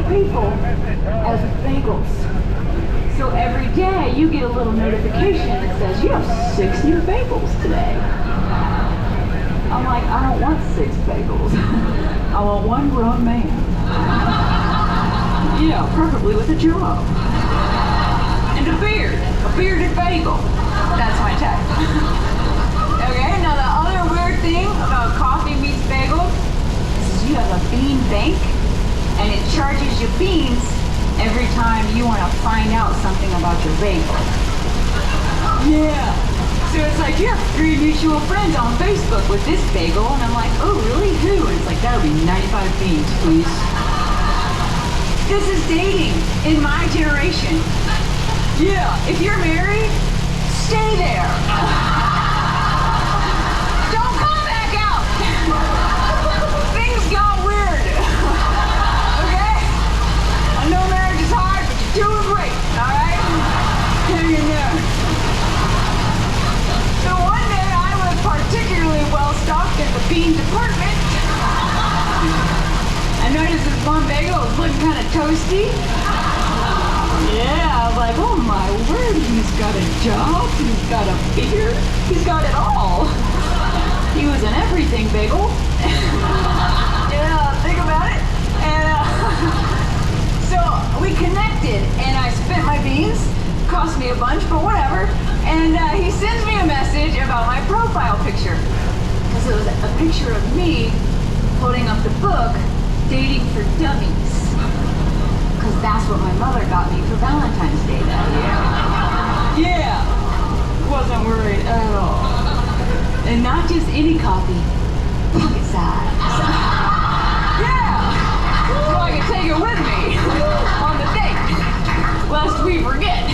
people as bagels. So every day you get a little notification that says you have 6 new bagels today. I'm like, I don't want 6 bagels. I want one grown man. Yeah, preferably with a job. And a bearded bagel. That's my type. Okay, now the other weird thing about coffee meets bagels is you have a bean bank and it charges you beans every time you want to find out something about your bagel. Yeah. So it's like, you have 3 mutual friends on Facebook with this bagel, and I'm like, oh really, who? And it's like, that would be 95 beans, please. This is dating in my generation. Yeah, if you're married, stay there. Don't come back out. Things got weird. Okay? I know marriage is hard, but you're doing great, all right? Hang in there. So one day I was particularly well stocked at the bean department. I noticed this one bagel was looking kind of toasty. Yeah, I was like, oh my word, he's got a job, he's got a beard, he's got it all. He was an everything bagel. Yeah, think about it. And so we connected and I spent my beans, cost me a bunch, but whatever. And he sends me a message about my profile picture. Because it was a picture of me holding up the book, Dating for Dummies. Because that's what my mother got me for Valentine's Day that year. Yeah, wasn't worried at all. And not just any copy, pocket size. Yeah, so I can take it with me on the date, lest we forget.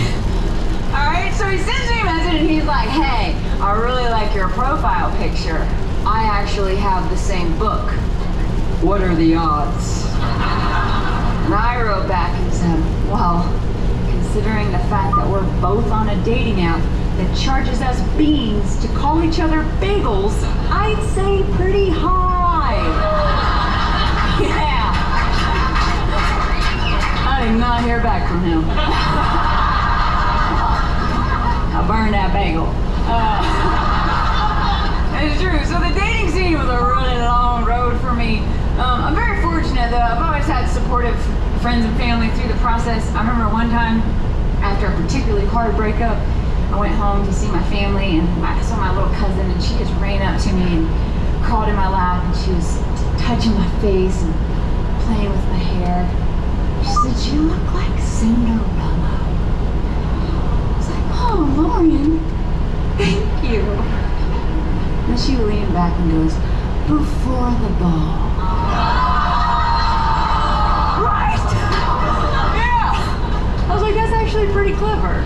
Alright, so he sends me a message and he's like, hey, I really like your profile picture. I actually have the same book. What are the odds? And I wrote back and said, well, considering the fact that we're both on a dating app that charges us beans to call each other bagels, I'd say pretty high. Yeah. I did not hear back from him. I burned that bagel. It's true. So the dating scene was a really long road for me. I'm very fortunate though. I've always had supportive friends and family through the process. I remember one time after a particularly hard breakup, I went home to see my family and I saw my little cousin and she just ran up to me and crawled in my lap and she was touching my face and playing with my hair. She said, you look like Cinderella. I was like, oh, Lauren, thank you. Then she leaned back and goes, before the ball. Right? Yeah. I was like, that's actually pretty clever.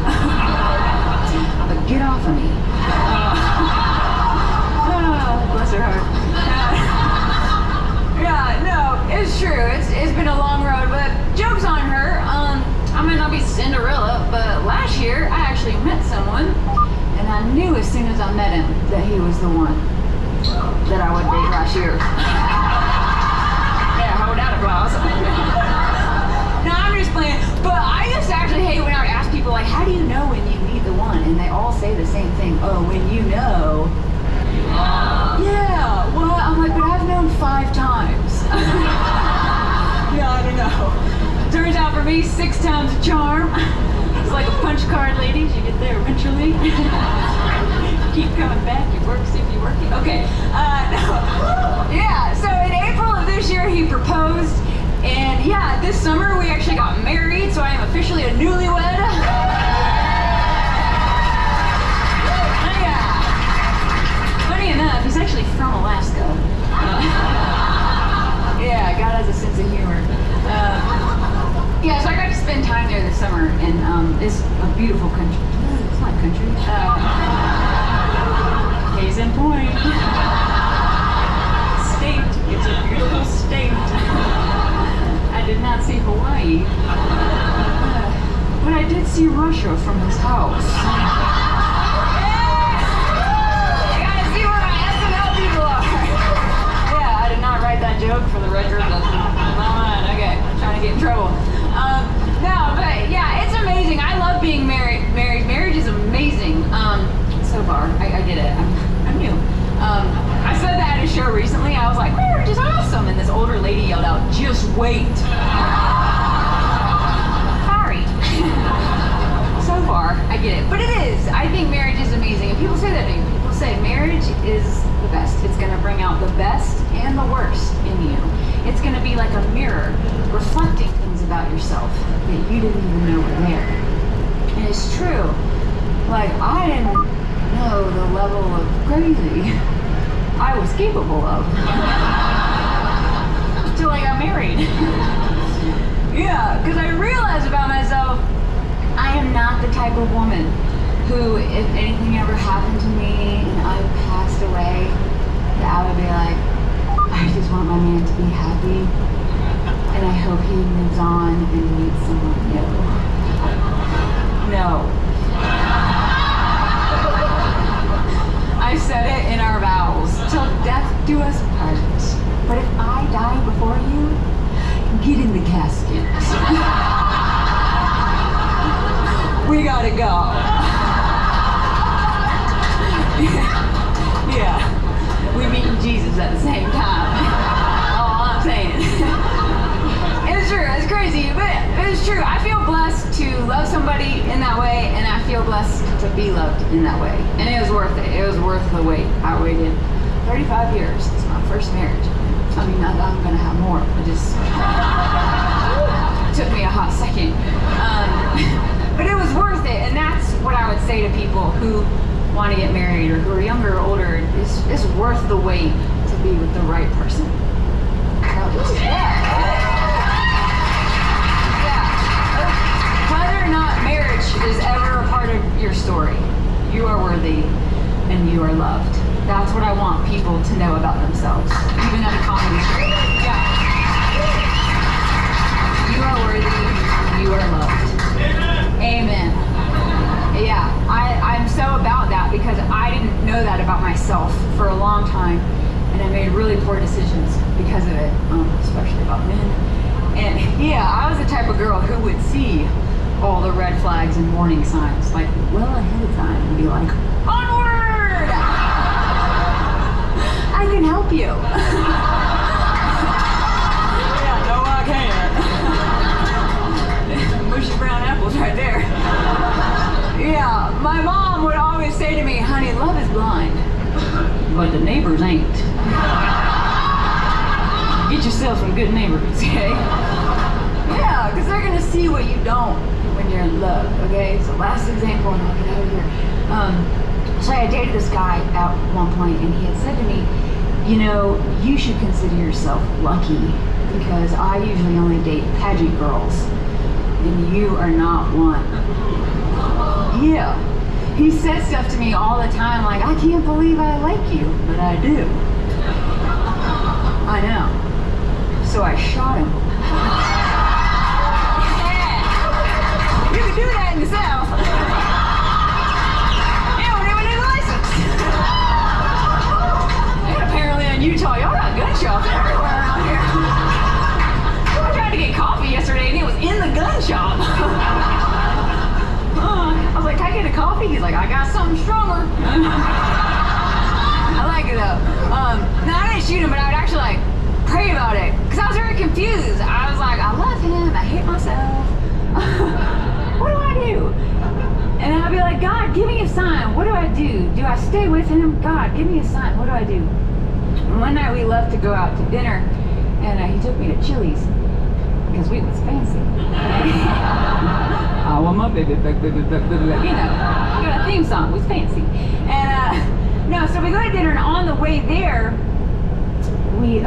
But get off of me. Bless her heart. Yeah, no, it's true. It's been a long road, but joke's on her. I might not be Cinderella, but last year I actually met someone, and I knew as soon as I met him that he was the one that I would date last year. Yeah, hold out applause. No, I'm just playing. But I used to actually hate when I would ask people, like, how do you know when you meet the one? And they all say the same thing. Oh, when you know. Yeah, well, I'm like, but I've known 5 times. Yeah, I don't know. Turns out for me, 6 times a charm. It's like a punch card, ladies. You get there eventually. Keep coming back. It works if you work it. Okay. No. Yeah. So in April of this year, he proposed, and yeah, this summer we actually got married. So I am officially a newlywed. Yeah. Funny enough, he's actually from Alaska. Yeah, God has a sense of humor. Yeah, so I got to spend time there this summer, and it's a beautiful country. It's not country. Case in point. State. It's a beautiful state. I did not see Hawaii. But I did see Russia from his house. You gotta see where my SNL people are. Yeah, I did not write that joke for the record. That's not mine. Okay, I'm trying to get in trouble. trouble. No, but yeah, it's amazing. I love being married. Marriage is amazing. So far, I get it. I'm new. I said that at a show recently. I was like, marriage is awesome, and this older lady yelled out, "Just wait." Sorry. So far, I get it, but it is. I think marriage is amazing, and people say that to me. People say marriage is the best. It's going to bring out the best and the worst in you. It's going to be like a mirror, reflecting things about yourself that you didn't even know were there. And it's true. Like, I didn't know the level of crazy I was capable of until I got married. Yeah, because I realized about myself, I am not the type of woman who, if anything ever happened to me and I passed away, that I would be like, I just want my man to be happy, and I hope he moves on and meets someone new. No. I said it in our vows, till death do us part. But if I die before you, get in the casket. We gotta go. Yeah. We meet Jesus at the same time. All I'm saying. It's true, it's crazy, but it's true. I feel blessed to love somebody in that way, and I feel blessed to be loved in that way. And it was worth it. It was worth the wait. I waited 35 years. It's my first marriage. I mean, not that I'm gonna have more. It just took me a hot second. But it was worth it, and that's what I would say to people who want to get married or who are younger or older. It's worth the wait to be with the right person. Whether or not marriage is ever a part of your story, you are worthy and you are loved. That's what I want people to know about themselves, even at a comedy show. Yeah. You are worthy, you are loved. Amen. Yeah, I'm so about that because I didn't know that about myself for a long time, and I made really poor decisions because of it, especially about men. And yeah, I was the type of girl who would see all the red flags and warning signs like well ahead of time and be like, onward! I can help you. Yeah, no I can't. Mushy brown apples right there. Yeah, my mom would always say to me, honey, love is blind, but the neighbors ain't. Get yourself some good neighbors, okay? Yeah, because they're going to see what you don't when you're in love, okay? So last example, and I'll get out of here. So I dated this guy at one point, and he had said to me, you know, you should consider yourself lucky because I usually only date pageant girls, and you are not one. Yeah. He said stuff to me all the time like, I can't believe I like you, but I do. I know. So I shot him. Yeah. You can do that in the South. You don't even need a license. And apparently in Utah, y'all got gun shops everywhere around here. I tried to get coffee yesterday and it was in the gun shop. I was like, can I get a coffee? He's like, I got something stronger. I like it though. No, I didn't shoot him, but I would actually like pray about it because I was very confused. I was like, I love him, I hate myself. What do I do? And then I'd be like, God, give me a sign. What do I do? Do I stay with him? God, give me a sign. What do I do? And one night we left to go out to dinner, and he took me to Chili's because we was fancy. I want my baby back, baby back, baby back. You know, we got a theme song. It was fancy. And no, so we go to dinner, and on the way there, we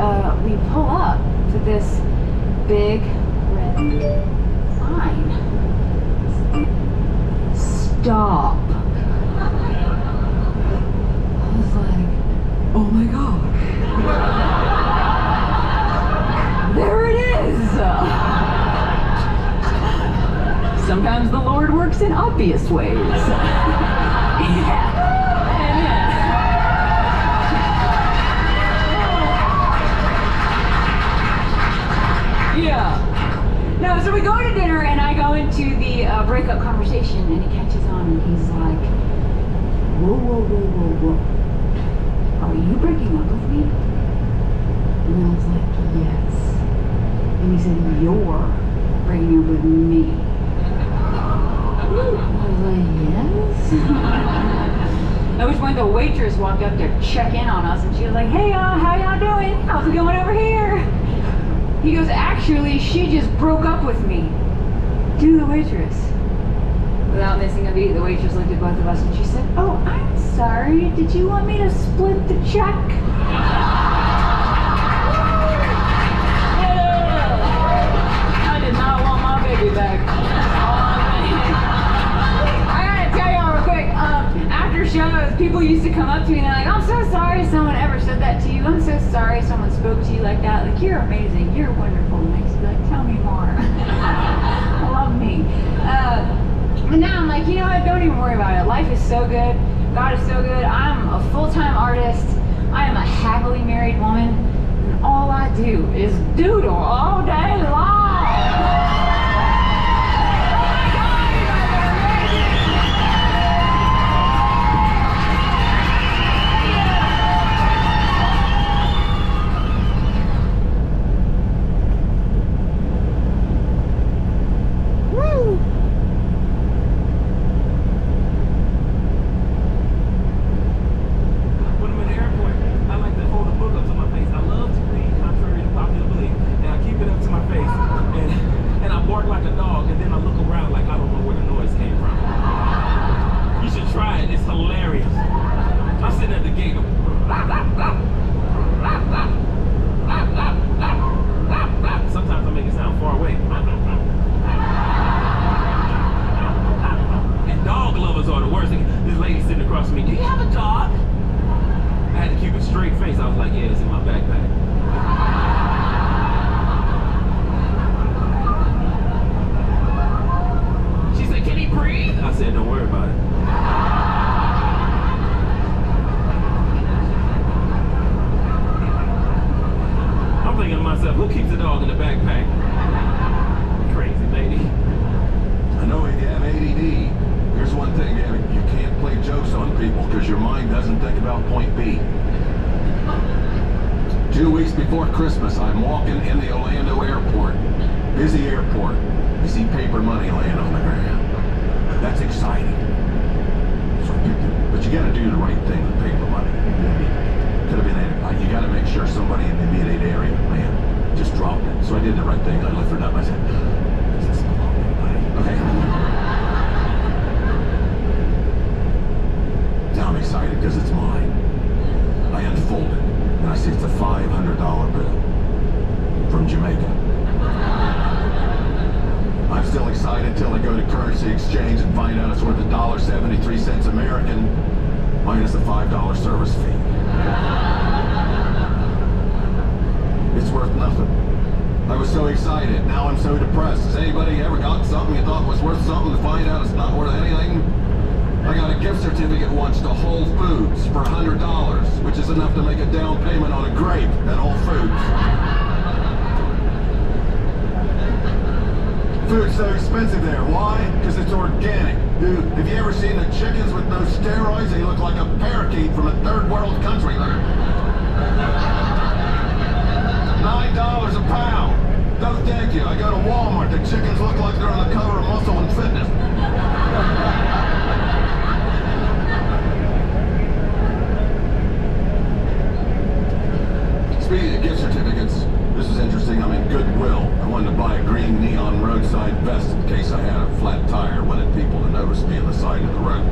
pull up to this big red sign. Stop. I was like, oh my gosh. There it is. Sometimes the Lord works in obvious ways. Yeah. Yeah. No, break up conversation, and he catches on, and he's like, whoa, whoa, whoa, whoa, whoa. Are you breaking up with me? And I was like, yes. And he said, you're breaking up with me. I was like, yes. At which point the waitress walked up to check in on us, and she was like, hey y'all, how y'all doing? How's it going over here? He goes, actually, she just broke up with me. To the waitress. Without missing a beat, the waitress looked at both of us and she said, oh, I'm sorry, did you want me to split the check? I did not want my baby back. I gotta tell y'all real quick, after shows, people used to come up to me and they're like, I'm so sorry someone ever said that to you. I'm so sorry someone spoke to you like that. Like, you're amazing. You're wonderful. And they used to be like, tell me more. Love me. But now I'm like, you know what? Don't even worry about it. Life is so good. God is so good. I'm a full-time artist. I am a happily married woman. And all I do is doodle all day long. Christmas, I'm walking in the Orlando airport. Busy airport. I see paper money laying on the ground. That's exciting. So I picked it. But you gotta do the right thing with paper money. Could have been anybody. You gotta make sure somebody in the immediate area, man, just dropped it. So I did the right thing. I lifted it up. I said, does this belong to anybody? Okay. Now I'm excited because it's mine. I unfold it. And I see it's a $500 bill from Jamaica. I'm still excited till I go to currency exchange and find out it's worth $1.73 American minus a $5 service fee. It's worth nothing. I was so excited. Now I'm so depressed. Has anybody ever got something you thought was worth something to find out it's not worth anything? I got a gift certificate once to Whole Foods for $100, which is enough to make a down payment on a grape at Whole Foods. Food's so expensive there. Why? Because it's organic. Dude, have you ever seen the chickens with no steroids? They look like a parakeet from a third world country. $9 a pound. No thank you. I go to Walmart. The chickens look like they're on the cover of Muscle and Fitness. Speaking of gift certificates, this is interesting. I'm in Goodwill. I wanted to buy a green neon roadside vest in case I had a flat tire. Wanted people to notice me on the side of the road.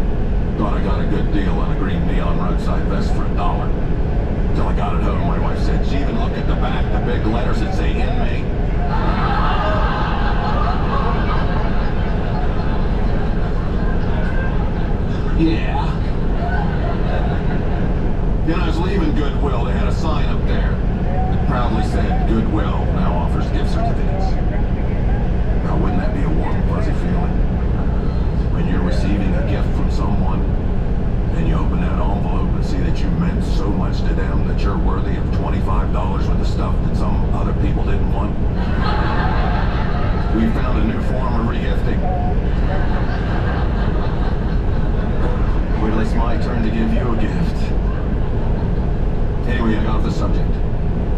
Thought I got a good deal on a green neon roadside vest for $1. Until I got it home, my wife said, she even looked at the back, the big letters that say inmate. Yeah. Then I was leaving Goodwill. They had a sign up there that proudly said, Goodwill now offers gift certificates. Now, wouldn't that be a warm, fuzzy feeling? When you're receiving a gift from someone, and you open that envelope and see that you meant so much to them that you're worthy of $25 worth of stuff that some other people didn't want. We found a new form of regifting. Wait till it's my turn to give you a gift. Anyway, I got off the subject.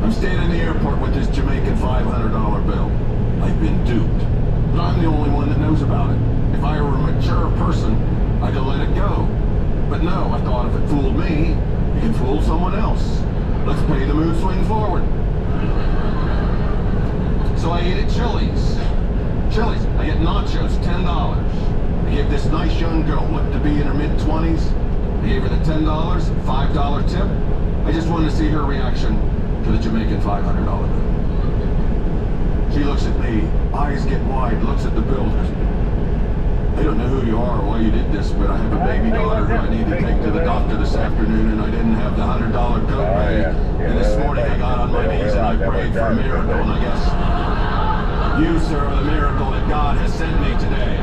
I'm staying in the airport with this Jamaican $500 bill. I've been duped. But I'm the only one that knows about it. If I were a mature person, I'd have let it go. But no, I thought if it fooled me, it can fool someone else. Let's pay the mood swing forward. So I ate at Chili's. Chili's, I get nachos, $10. I gave this nice young girl, looked to be in her mid-20s. I gave her the $10, $5 tip. I just wanted to see her reaction to the Jamaican $500 bill. She looks at me, eyes get wide, looks at the bill. I don't know who you are or why you did this, but I have a baby daughter who I need to take to the doctor this afternoon, and I didn't have the $100 copay. And this morning I got on my knees and I prayed for a miracle, and I guess you, sir, are the miracle that God has sent me today.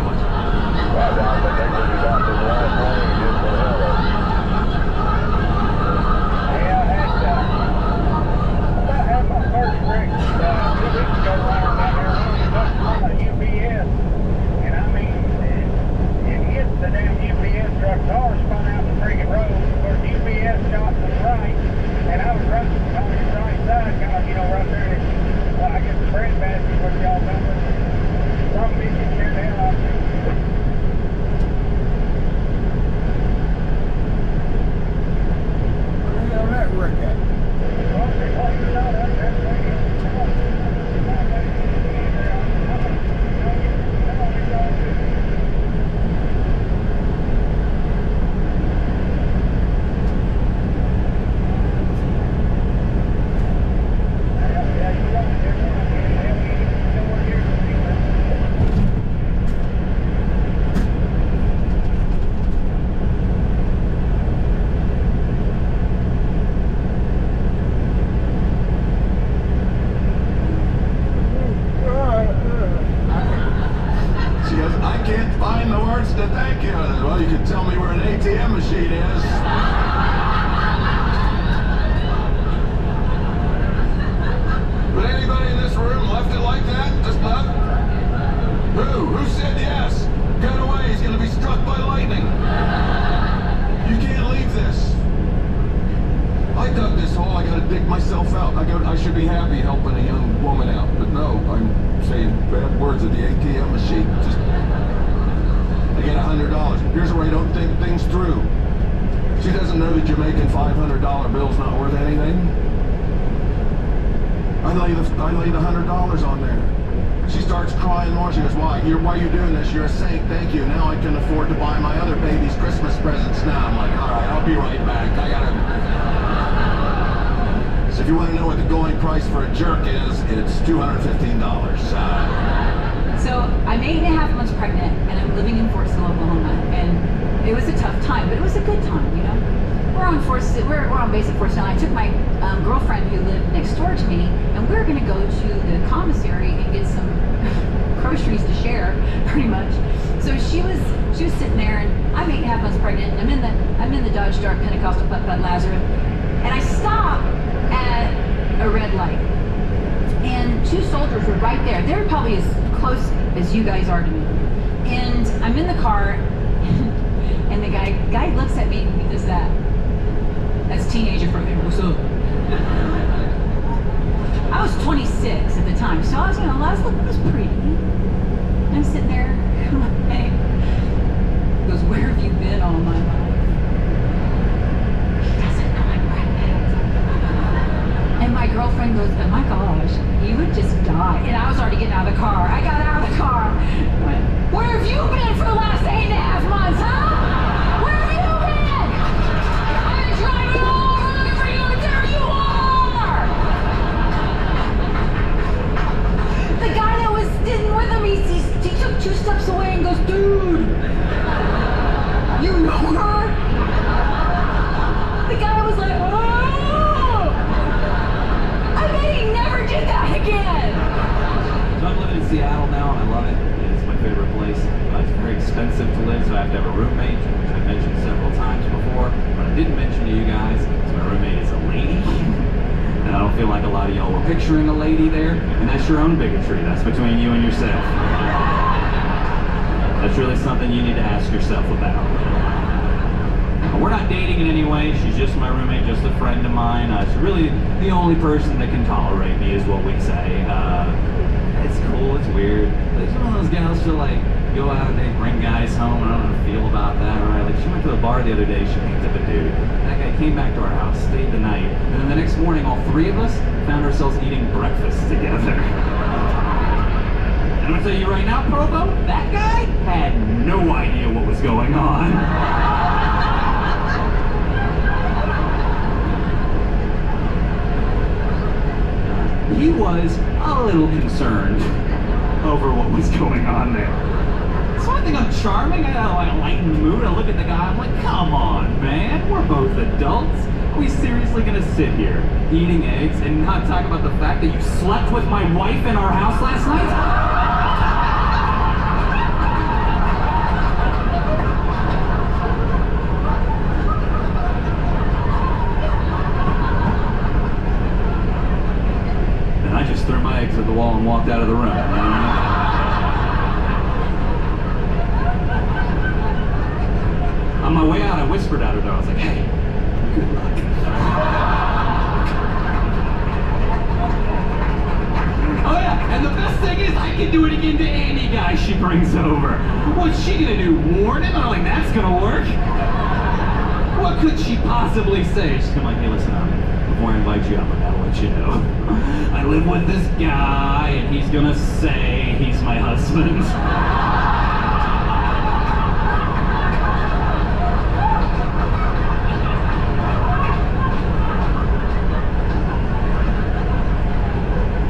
Well, you can tell me where an ATM machine is. But anybody in this room left it like that? Just left? Who said yes? Get away, he's gonna be struck by lightning. You can't leave this. I dug this hole, I gotta dig myself out. I should be happy helping a young woman out, but no, I'm saying bad words at the ATM machine. Just, I get $100. Here's where I don't think things through. She doesn't know the Jamaican $500 bill's not worth anything. I laid $100 on there. She starts crying more. She goes, why are you doing this? You're a saint, thank you. Now I can afford to buy my other baby's Christmas presents now. I'm like, all right, I'll be right back. I gotta... So if you want to know what the going price for a jerk is, it's $215. So I'm 8.5 months pregnant, and I'm living in Fortsville, Oklahoma, and it was a tough time, but it was a good time, you know. We're on base at Fortsville. I took my girlfriend who lived next door to me, and we were going to go to the commissary and get some groceries to share, pretty much. So she was sitting there, and I'm 8.5 months pregnant, and I'm in the Dodge Dart Pentecostal Putt Lazarus, and I stop at a red light, and two soldiers were right there. They were probably as close as you guys are to me, and I'm in the car, and the guy looks at me and he does that. That's teenager from me. What's up? I was 26 at the time, so I was was pretty. I'm sitting there, hey. He goes, where have you been all my life? He doesn't know I'm pregnant. And my girlfriend goes, oh my gosh, you would just die. And I was already getting out of the car. I got out of the car. I went, where have you been for the last 8.5 months, huh? Where have you been? I've been driving all over looking for you, and there you are! The guy that was sitting with him, he took 2 steps away and goes, dude, you know her? The guy was like, oh! I bet he never did that again! So I'm living in Seattle now. feel like a lot of y'all were picturing a lady there, and that's your own bigotry. That's between you and yourself. That's really something you need to ask yourself about. We're not dating in any way. She's just my roommate, just a friend of mine. She's really the only person that can tolerate me, is what we say. It's cool, it's weird. Like, some of those gals feel like go out and they bring guys home. I don't know how to feel about that, right? Like, she went to a bar the other day, she picked up a dude. That guy came back to our house, stayed the night, and then the next morning, all three of us found ourselves eating breakfast together. And I'm gonna tell you right now, Provo, that guy had no idea what was going on. He was a little concerned over what was going on there. So I think I'm charming. I lighten the mood. I look at the guy. I'm like, come on, man. We're both adults. Are we seriously going to sit here eating eggs and not talk about the fact that you slept with my wife in our house last night? Threw my eggs at the wall and walked out of the room. On my way out, I whispered at her though. I was like, hey, good luck. Oh yeah, and the best thing is I can do it again to any guy she brings over. What's she gonna do, warn him? I'm like, that's gonna work? What could she possibly say? She's gonna like, hey, listen up. Before I invite you up, I gotta let you know. I live with this guy, and he's gonna say he's my husband.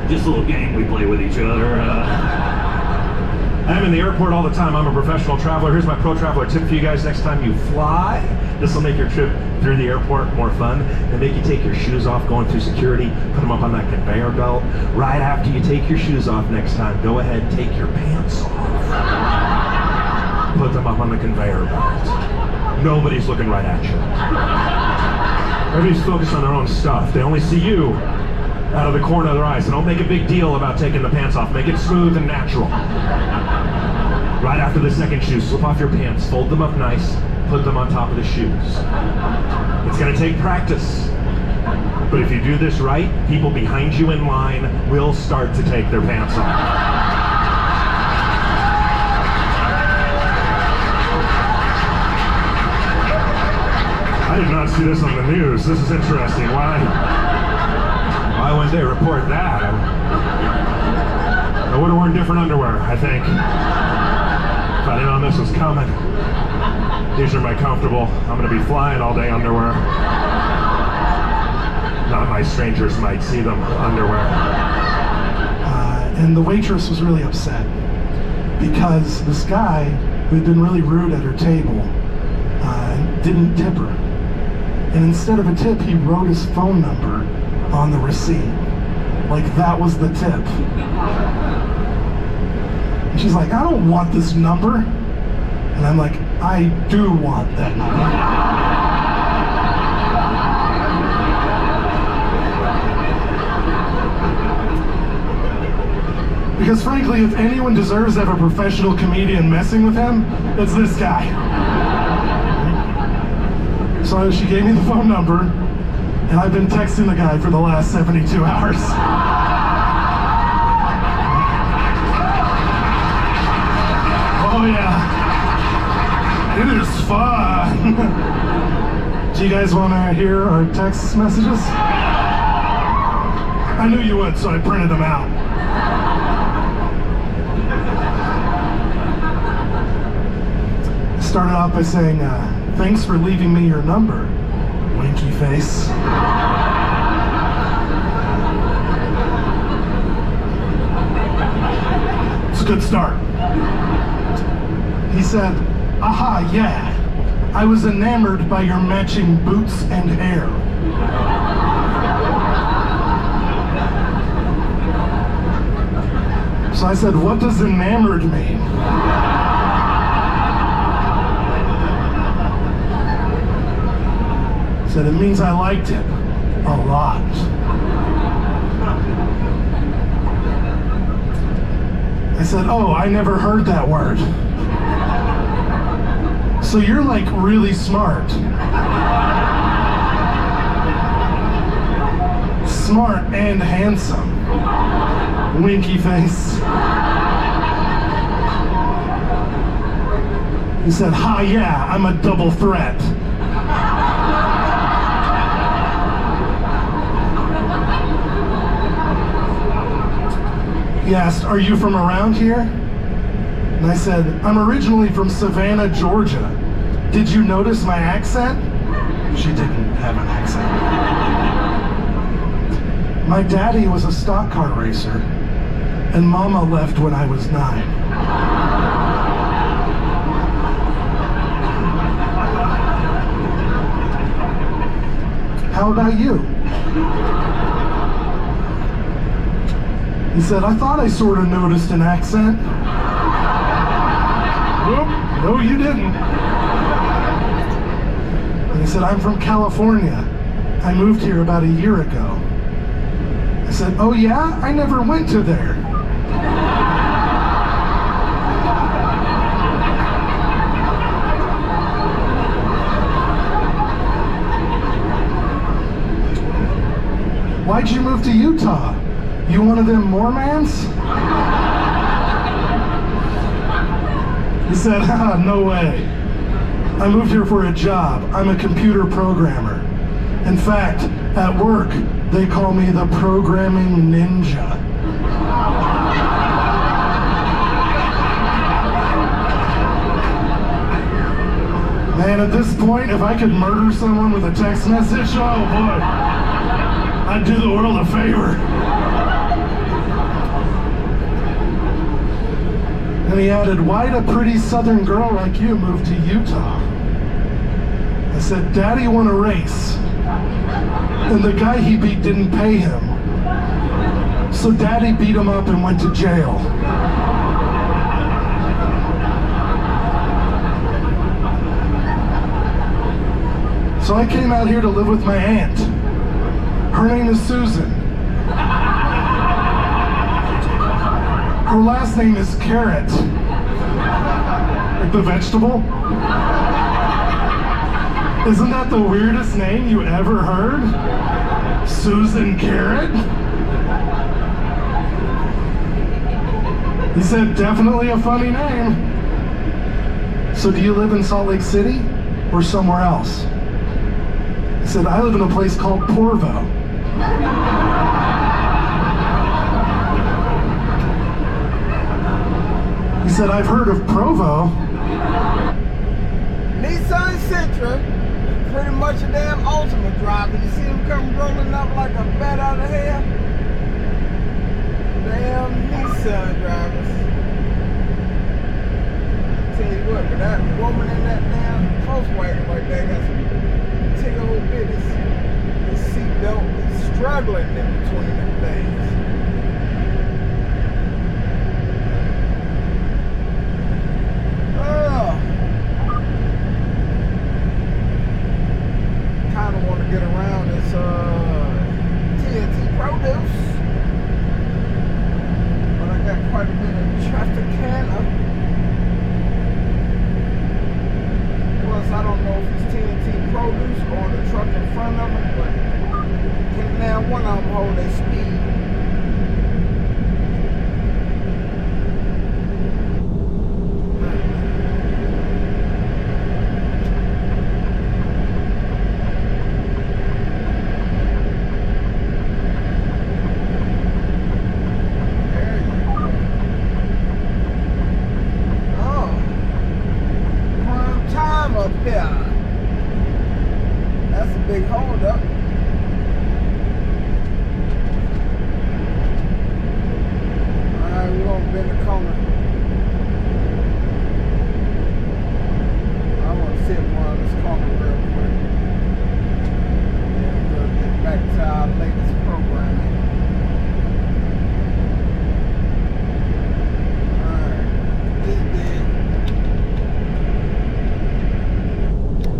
Just a little game we play with each other. I'm in the airport all the time. I'm a professional traveler. Here's my pro traveler tip for you guys next time you fly. This will make your trip through the airport more fun. And make you take your shoes off going through security, put them up on that conveyor belt. Right after you take your shoes off next time, go ahead, take your pants off. Put them up on the conveyor belt. Nobody's looking right at you. Everybody's focused on their own stuff. They only see you out of the corner of their eyes. So don't make a big deal about taking the pants off. Make it smooth and natural. Right after the second shoe, slip off your pants, fold them up nice, put them on top of the shoes. It's gonna take practice. But if you do this right, people behind you in line will start to take their pants off. I did not see this on the news. This is interesting. Why wouldn't they report that? I would have worn different underwear, I think. If I'd known this was coming. These are my comfortable, I'm gonna be flying all day underwear. Not my strangers might see them underwear. And the waitress was really upset because this guy who had been really rude at her table didn't tip her. And instead of a tip, he wrote his phone number on the receipt. Like that was the tip. And she's like, I don't want this number. And I'm like, I do want that number. Because frankly, if anyone deserves to have a professional comedian messing with him, it's this guy. So she gave me the phone number, and I've been texting the guy for the last 72 hours. Oh yeah, it is fun. Do you guys want to hear our text messages? I knew you would, so I printed them out. Started off by saying, thanks for leaving me your number, winky face. It's a good start. He said, aha, yeah, I was enamored by your matching boots and hair. So I said, what does enamored mean? Said it means I liked it a lot. I said, oh, I never heard that word. So you're like really smart. Smart and handsome. Winky face. He said, ha, yeah, I'm a double threat. He asked, are you from around here? And I said, I'm originally from Savannah, Georgia. Did you notice my accent? She didn't have an accent. My daddy was a stock car racer, and Mama left when I was 9. How about you? He said, I thought I sort of noticed an accent. Nope, no you didn't. And he said, I'm from California. I moved here about a year ago. I said, oh yeah? I never went to there. Why'd you move to Utah? You one of them Mormons? He said, no way. I moved here for a job. I'm a computer programmer. In fact, at work, they call me the programming ninja. Man, at this point, if I could murder someone with a text message, oh boy, I'd do the world a favor. And he added, why'd a pretty southern girl like you move to Utah? I said, Daddy won a race, and the guy he beat didn't pay him. So Daddy beat him up and went to jail. So I came out here to live with my aunt. Her name is Susan. Her last name is Carrot. Like the vegetable. Isn't that the weirdest name you ever heard? Susan Carrot? He said, definitely a funny name. So do you live in Salt Lake City or somewhere else? He said, I live in a place called Porvo. He said, I've heard of Provo. Nissan Sentra, pretty much a damn ultimate driver. You see him come rolling up like a bat out of hell? Damn Nissan drivers. I tell you what, but that woman in that damn Volkswagen right there got some tickle old bitties. The seatbelt is struggling in between them things. Kind of want to get around this TNT produce, but I got quite a bit of traffic plus I don't know if it's TNT produce or the truck in front of it, but now one of them hold their speed. That's a big hold up.